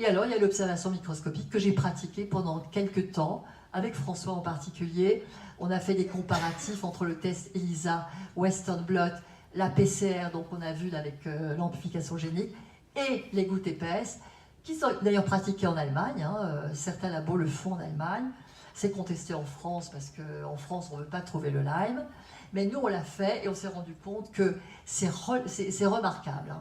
Et alors, il y a l'observation microscopique que j'ai pratiquée pendant quelques temps, avec François en particulier. On a fait des comparatifs entre le test ELISA, Western blot, la PCR, donc on a vu là, avec l'amplification génique, et les gouttes épaisses, qui sont d'ailleurs pratiquées en Allemagne. Certains labos le font en Allemagne. C'est contesté en France, parce qu'en France, on ne veut pas trouver le Lyme. Mais nous, on l'a fait, et on s'est rendu compte que c'est remarquable.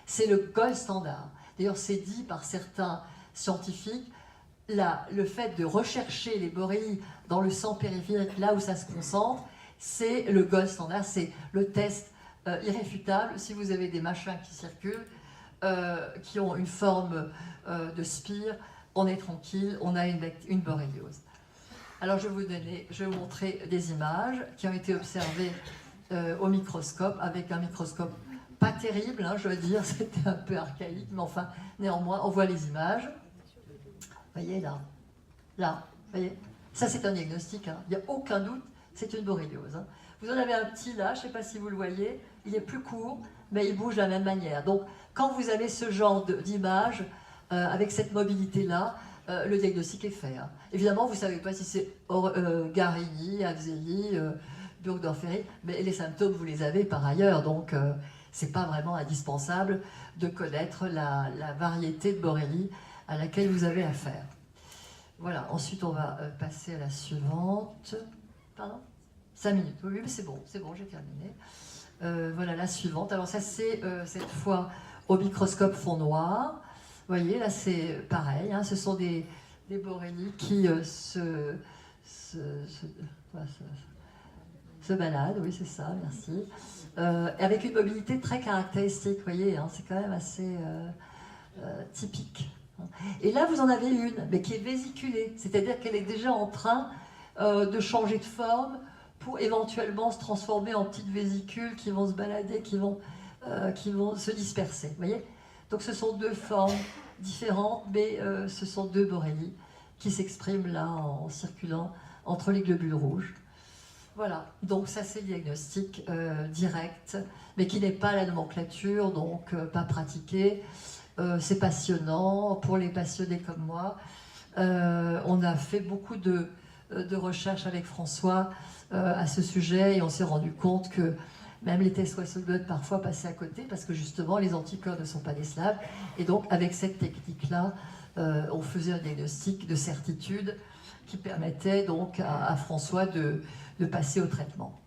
C'est le gold standard. D'ailleurs, c'est dit par certains scientifiques, le fait de rechercher les borrélies dans le sang périphérique, là où ça se concentre, c'est le gold standard, c'est le test irréfutable. Si vous avez des machins qui circulent, qui ont une forme de spire, on est tranquille, on a une borréliose. Alors je vais vous montrer des images qui ont été observées au microscope, avec un microscope pas terrible, je veux dire, c'était un peu archaïque, mais enfin, néanmoins, on voit les images. Vous voyez, là, vous voyez, ça c'est un diagnostic, il n'y a aucun doute, c'est une borréliose. Vous en avez un petit là, je ne sais pas si vous le voyez, il est plus court, mais il bouge de la même manière. Donc, quand vous avez ce genre d'image, avec cette mobilité-là, le diagnostic est fait. Évidemment, vous ne savez pas si c'est Garini, Afzeli, Burgdorferi, mais les symptômes, vous les avez par ailleurs, donc c'est pas vraiment indispensable de connaître la variété de borrélie à laquelle vous avez affaire. Voilà, ensuite on va passer à la suivante. Pardon ? 5 minutes, oui, mais c'est bon, j'ai terminé. Voilà la suivante. Alors ça c'est cette fois au microscope fond noir. Vous voyez, là c'est pareil, ce sont des borrélies qui se baladent, oui c'est ça, merci. Avec une mobilité très caractéristique, vous voyez, c'est quand même assez typique. Et là, vous en avez une, mais qui est vésiculée, c'est-à-dire qu'elle est déjà en train de changer de forme pour éventuellement se transformer en petites vésicules qui vont se balader, qui vont se disperser. Vous voyez ? Donc ce sont deux formes différentes, mais ce sont deux borrélies qui s'expriment là en circulant entre les globules rouges. Voilà, donc ça c'est le diagnostic direct, mais qui n'est pas la nomenclature, donc pas pratiqué. C'est passionnant pour les passionnés comme moi. On a fait beaucoup de recherches avec François à ce sujet et on s'est rendu compte que même les tests Western blot parfois passaient à côté parce que justement les anticorps ne sont pas des slaves. Et donc avec cette technique-là, on faisait un diagnostic de certitude qui permettait donc à François de passer au traitement.